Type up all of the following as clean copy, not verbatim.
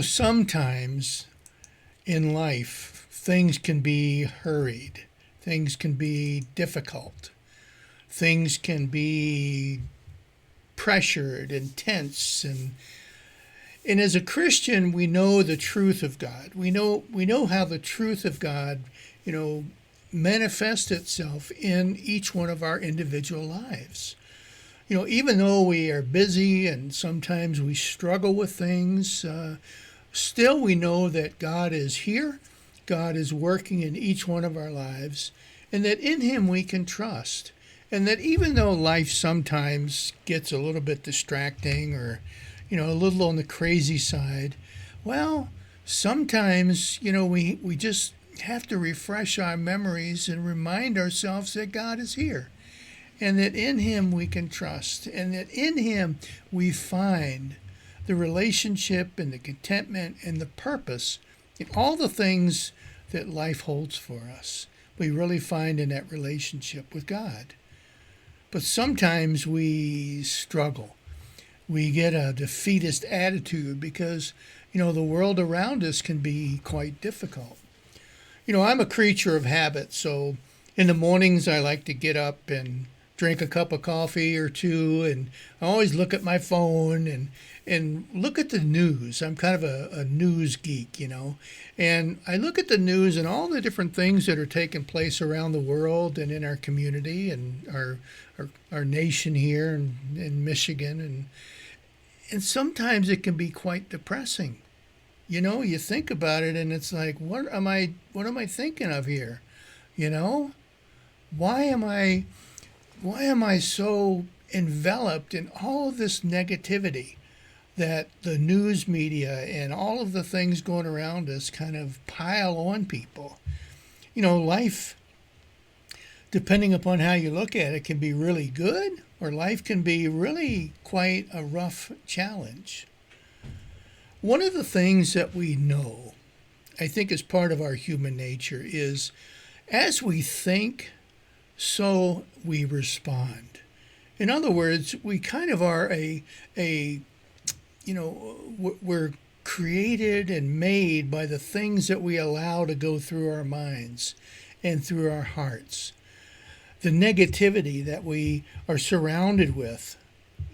Sometimes in life, things can be hurried, things can be difficult, things can be pressured and tense. And as a Christian, we know the truth of God. We know how the truth of God, you know, manifests itself in each one of our individual lives. Even though we are busy and sometimes we struggle with things, still we know that God is here, God is working in each one of our lives, and that in Him we can trust. And that even though life sometimes gets a little bit distracting or, a little on the crazy side, well, sometimes, we just have to refresh our memories and remind ourselves that God is here and that in Him we can trust, and that in Him we find the relationship and the contentment and the purpose in all the things that life holds for us. We really find in that relationship with God. But sometimes we struggle. We get a defeatist attitude because, the world around us can be quite difficult. I'm a creature of habit, so in the mornings I like to get up and drink a cup of coffee or two, and I always look at my phone and look at the news. I'm kind of a news geek, and I look at the news and all the different things that are taking place around the world and in our community and our nation here in Michigan, and sometimes it can be quite depressing. You think about it and it's like, what am I thinking of here? You know, why am I so enveloped in all of this negativity that the news media and all of the things going around us kind of pile on people? Life, depending upon how you look at it, can be really good, or life can be really quite a rough challenge. One of the things that we know, I think, is part of our human nature is as we think, so we respond. In other words, we kind of are we're created and made by the things that we allow to go through our minds and through our hearts. The negativity that we are surrounded with,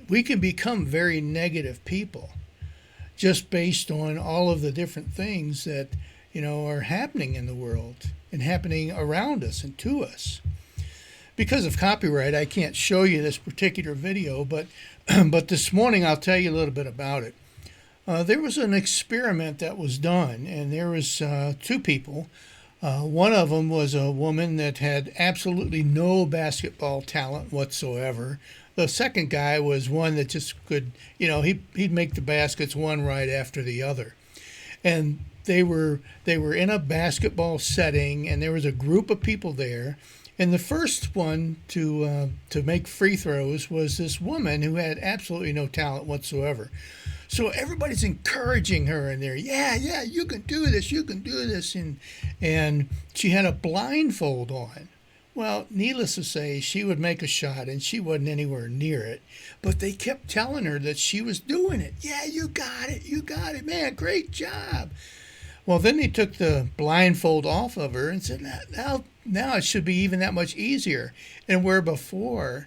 we can become very negative people just based on all of the different things that, are happening in the world and happening around us and to us. Because of copyright, I can't show you this particular video, but but this morning I'll tell you a little bit about it. There was an experiment that was done, and there was two people. One of them was a woman that had absolutely no basketball talent whatsoever. The second guy was one that just could, he'd make the baskets one right after the other. And they were in a basketball setting, and there was a group of people there. And the first one to make free throws was this woman who had absolutely no talent whatsoever. So everybody's encouraging her in there. Yeah, you can do this, you can do this. And she had a blindfold on. Well, needless to say, she would make a shot and she wasn't anywhere near it. But they kept telling her that she was doing it. Yeah, you got it, man, great job. Well, then they took the blindfold off of her and said, now it should be even that much easier. And where before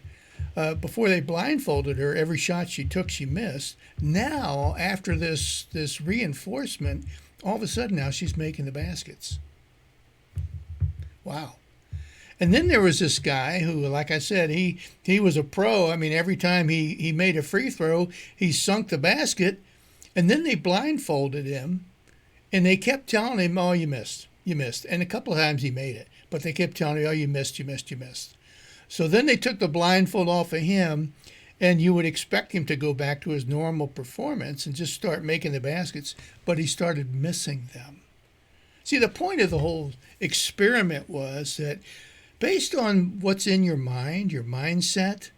they blindfolded her, every shot she took, she missed. Now, after this reinforcement, all of a sudden now she's making the baskets. Wow. And then there was this guy who, like I said, he was a pro. I mean, every time he made a free throw, he sunk the basket. And then they blindfolded him, and they kept telling him, oh, you missed. And a couple of times he made it. But they kept telling him, oh, you missed. So then they took the blindfold off of him, and you would expect him to go back to his normal performance and just start making the baskets, but he started missing them. See, the point of the whole experiment was that based on what's in your mind, your mindset,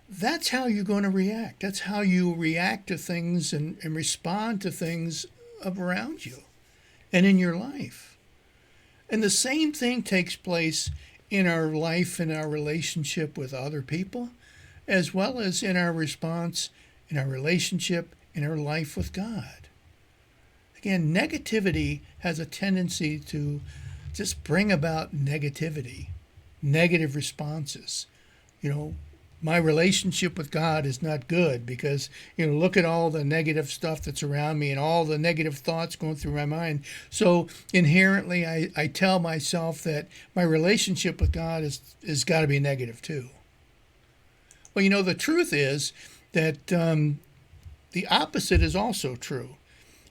that's how you're going to react. That's how you react to things and respond to things around you and in your life. And the same thing takes place in our life and our relationship with other people, as well as in our response, in our relationship, in our life with God. Again, negativity has a tendency to just bring about negativity, negative responses. You know, my relationship with God is not good because, look at all the negative stuff that's around me and all the negative thoughts going through my mind. So inherently, I tell myself that my relationship with God is got to be negative too. Well, the truth is that the opposite is also true.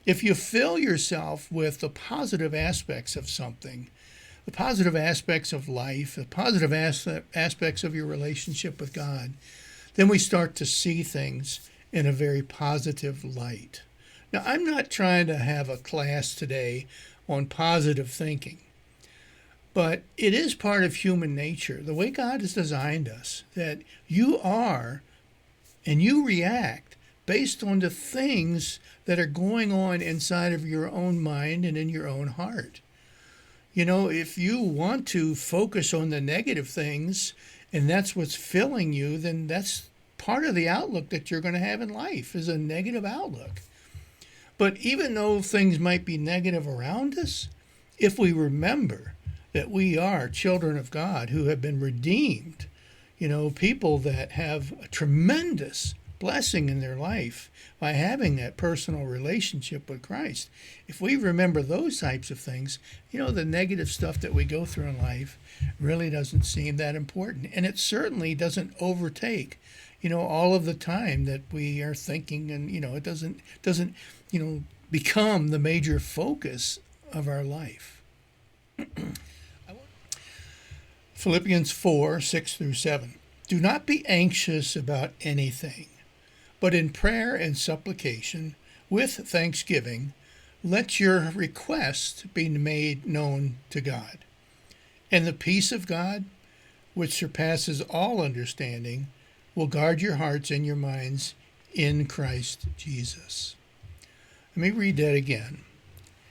If you fill yourself with the positive aspects of something, the positive aspects of life, the positive aspects of your relationship with God, then we start to see things in a very positive light. Now, I'm not trying to have a class today on positive thinking, but it is part of human nature, the way God has designed us, that you are and you react based on the things that are going on inside of your own mind and in your own heart. If you want to focus on the negative things and that's what's filling you, then that's part of the outlook that you're going to have in life is a negative outlook. But even though things might be negative around us, if we remember that we are children of God who have been redeemed, people that have a tremendous blessing in their life by having that personal relationship with Christ. If we remember those types of things, the negative stuff that we go through in life really doesn't seem that important. And it certainly doesn't overtake, all of the time that we are thinking, and, it doesn't become the major focus of our life. Philippians 4:6-7. Do not be anxious about anything, but in prayer and supplication, with thanksgiving, let your requests be made known to God. And the peace of God, which surpasses all understanding, will guard your hearts and your minds in Christ Jesus. Let me read that again.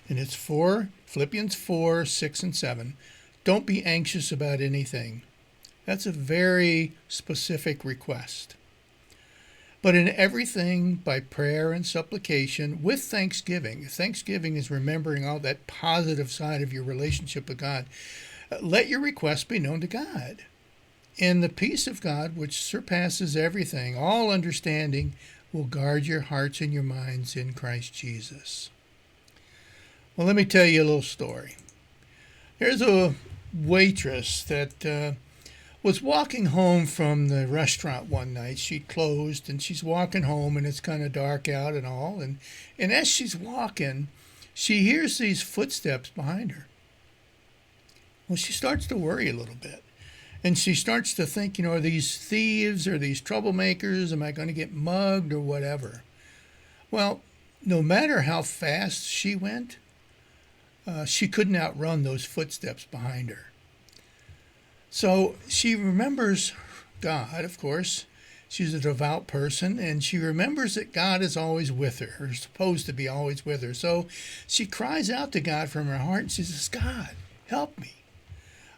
And it's Philippians 4:6-7. Don't be anxious about anything. That's a very specific request. But in everything, by prayer and supplication, with thanksgiving. Thanksgiving is remembering all that positive side of your relationship with God. Let your requests be known to God. And the peace of God, which surpasses everything, all understanding, will guard your hearts and your minds in Christ Jesus. Well, let me tell you a little story. There's a waitress that was walking home from the restaurant one night. She closed and she's walking home and it's kind of dark out and all. And as she's walking, she hears these footsteps behind her. Well, she starts to worry a little bit. And she starts to think, are these thieves or these troublemakers? Am I going to get mugged or whatever? Well, no matter how fast she went, she couldn't outrun those footsteps behind her. So she remembers God, of course. She's a devout person, and she remembers that God is always with her, or supposed to be always with her. So she cries out to God from her heart, and she says, God, help me.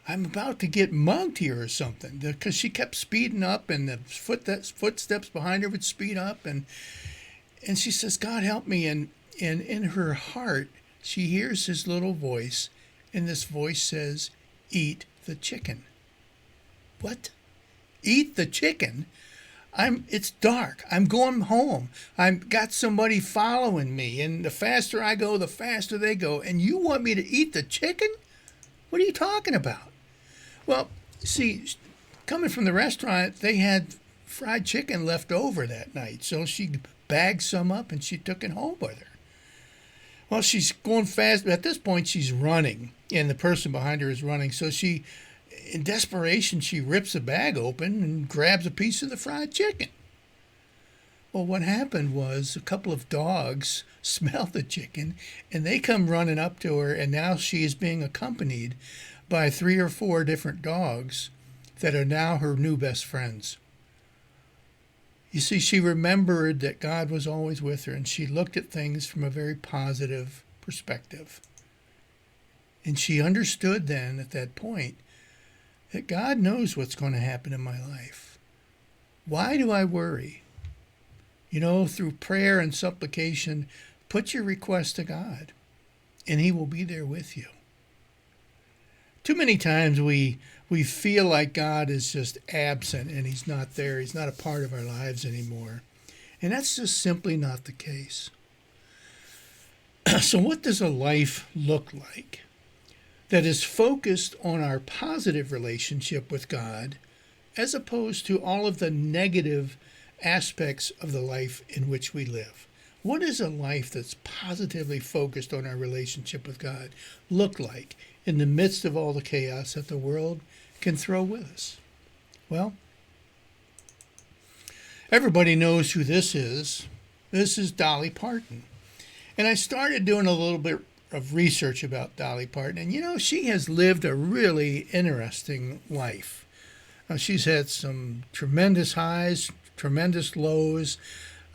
I'm about to get mugged here or something. Because she kept speeding up, and the footsteps behind her would speed up. And she says, God, help me. And in her heart, she hears his little voice, and this voice says, eat the chicken. What? Eat the chicken? It's dark. I'm going home. I've got somebody following me, and the faster I go, the faster they go. And you want me to eat the chicken? What are you talking about? Well, see, coming from the restaurant, they had fried chicken left over that night. So she bagged some up and she took it home with her. Well, she's going fast. At this point, she's running, and the person behind her is running. So she, in desperation, she rips the bag open and grabs a piece of the fried chicken. Well, what happened was a couple of dogs smelled the chicken, and they come running up to her, and now she is being accompanied by 3 or 4 different dogs that are now her new best friends. You see, she remembered that God was always with her, and she looked at things from a very positive perspective. And she understood then at that point that God knows what's going to happen in my life. Why do I worry? Through prayer and supplication, Put your request to God, and He will be there with you. Too many times we feel like God is just absent and He's not there. He's not a part of our lives anymore. And that's just simply not the case. So what does a life look like that is focused on our positive relationship with God as opposed to all of the negative aspects of the life in which we live? What does a life that's positively focused on our relationship with God look like in the midst of all the chaos that the world can throw with us? Well, everybody knows who this is. This is Dolly Parton. And I started doing a little bit of research about Dolly Parton. And, she has lived a really interesting life. She's had some tremendous highs, tremendous lows.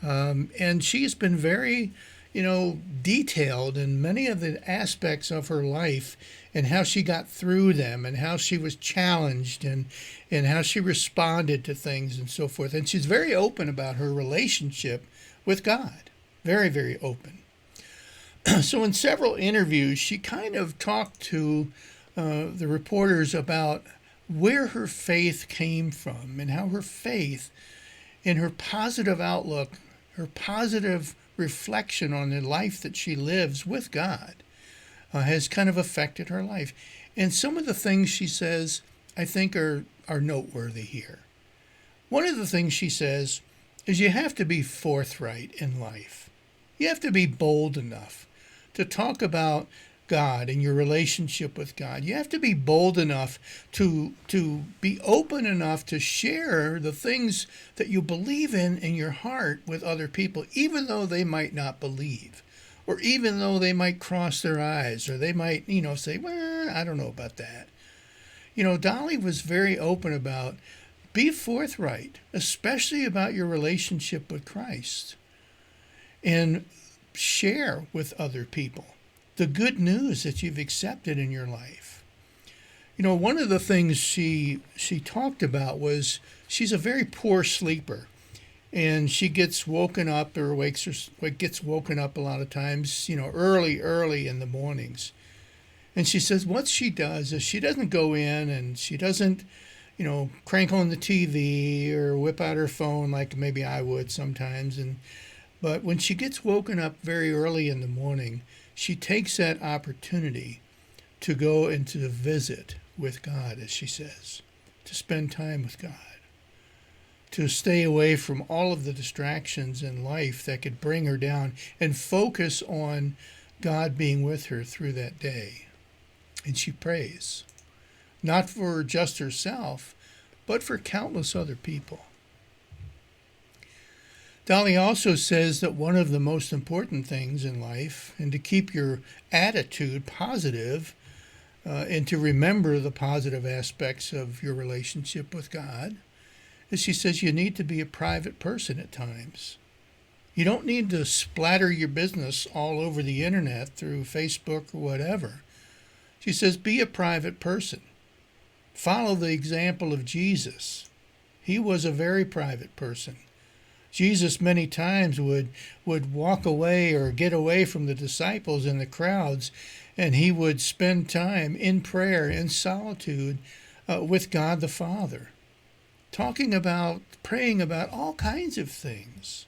And she's been very, detailed in many of the aspects of her life and how she got through them and how she was challenged and how she responded to things and so forth. And she's very open about her relationship with God. Very, very open. So in several interviews, she kind of talked to the reporters about where her faith came from and how her faith and her positive outlook, her positive reflection on the life that she lives with God has kind of affected her life. And some of the things she says, I think, are noteworthy here. One of the things she says is you have to be forthright in life. You have to be bold enough to talk about God and your relationship with God. You have to be bold enough to be open enough to share the things that you believe in your heart with other people, even though they might not believe, or even though they might cross their eyes, or they might, say, well, I don't know about that. Dolly was very open about be forthright, especially about your relationship with Christ, and share with other people the good news that you've accepted in your life. One of the things she talked about was she's a very poor sleeper, and she gets woken up or gets woken up a lot of times, early in the mornings. And she says what she does is she doesn't go in and she doesn't, crank on the TV or whip out her phone like maybe I would sometimes. But when she gets woken up very early in the morning, she takes that opportunity to go into the visit with God, as she says, to spend time with God, to stay away from all of the distractions in life that could bring her down and focus on God being with her through that day. And she prays, not for just herself, but for countless other people. Dolly also says that one of the most important things in life, and to keep your attitude positive, and to remember the positive aspects of your relationship with God, is she says you need to be a private person at times. You don't need to splatter your business all over the internet through Facebook or whatever. She says be a private person. Follow the example of Jesus. He was a very private person. Jesus many times would walk away or get away from the disciples and the crowds, and he would spend time in prayer, in solitude, with God the Father, praying about all kinds of things.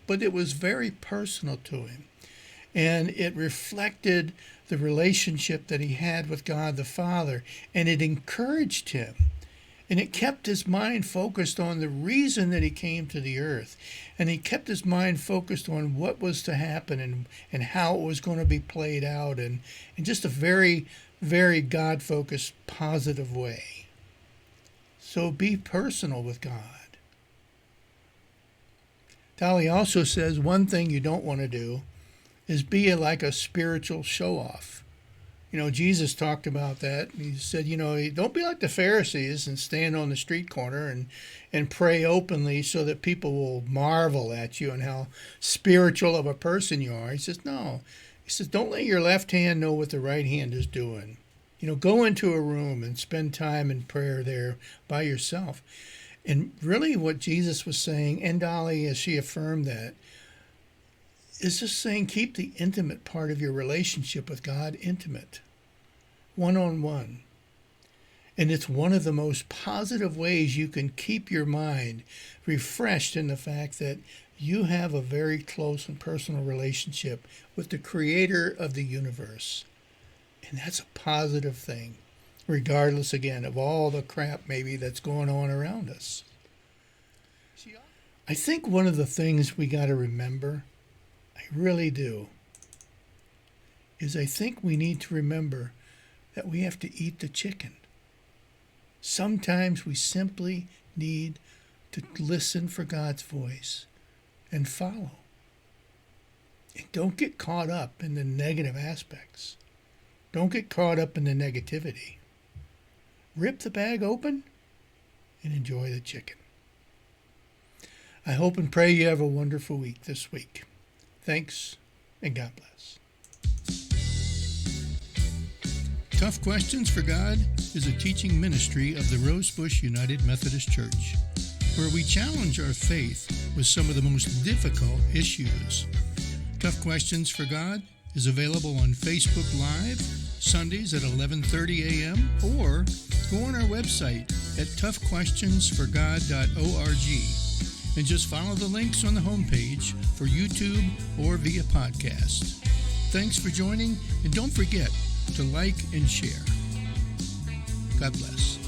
But it was very personal to him, and it reflected the relationship that he had with God the Father, and it encouraged him. And it kept his mind focused on the reason that he came to the earth. And he kept his mind focused on what was to happen and how it was going to be played out in just a very, very God-focused, positive way. So be personal with God. Dolly also says one thing you don't want to do is be like a spiritual show-off. Jesus talked about that. He said, don't be like the Pharisees and stand on the street corner and pray openly so that people will marvel at you and how spiritual of a person you are. He says, no. He says, don't let your left hand know what the right hand is doing. Go into a room and spend time in prayer there by yourself. And really what Jesus was saying, and Dolly, as she affirmed that, is just saying keep the intimate part of your relationship with God intimate, one-on-one. And it's one of the most positive ways you can keep your mind refreshed in the fact that you have a very close and personal relationship with the creator of the universe. And that's a positive thing, regardless, again, of all the crap maybe that's going on around us. I think one of the things we got to remember, I really do, is I think we need to remember that we have to eat the chicken. Sometimes we simply need to listen for God's voice and follow. And don't get caught up in the negative aspects. Don't get caught up in the negativity. Rip the bag open and enjoy the chicken. I hope and pray you have a wonderful week this week. Thanks, and God bless. Tough Questions for God is a teaching ministry of the Rosebush United Methodist Church, where we challenge our faith with some of the most difficult issues. Tough Questions for God is available on Facebook Live, Sundays at 11:30 a.m., or go on our website at toughquestionsforgod.org and just follow the links on the homepage for YouTube or via podcast. Thanks for joining, and don't forget to like and share. God bless.